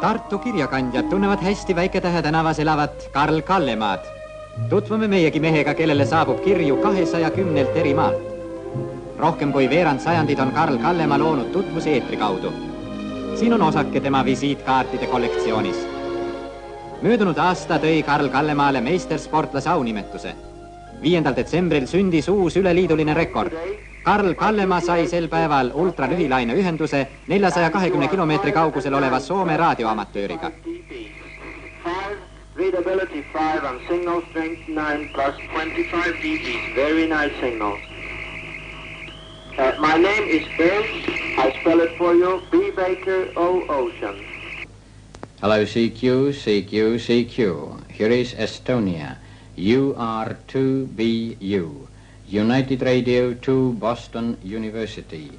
Tartu kirjakandjad tunnevad hästi Väike-Tähe tänavas elavat Karl Kallemaad. Tutvume meiegi mehega, kellele saabub kirju 210 eri maalt. Rohkem kui veerand sajandit on Karl Kallemaa loonud tutvuse eetri kaudu. Siin on osake tema visiitkaartide kollektsioonis. Möödunud aasta tõi Karl Kallemaale meistersportlase aunimetuse. 5. detsembril sündis uus üleliiduline rekord. Karl Kallemaa sai sel päeval ultralühilaine ühenduse 420 kilomeetri kaugusel oleva Soome raadioamatööriga. Readability 5 and signal strength 9 plus 25 dB. Very nice signals. My name is Bill. I spell it for you. B. Baker, O. Ocean. Hello, CQ, CQ, CQ. Here is Estonia. UR2BU. United Radio to Boston University.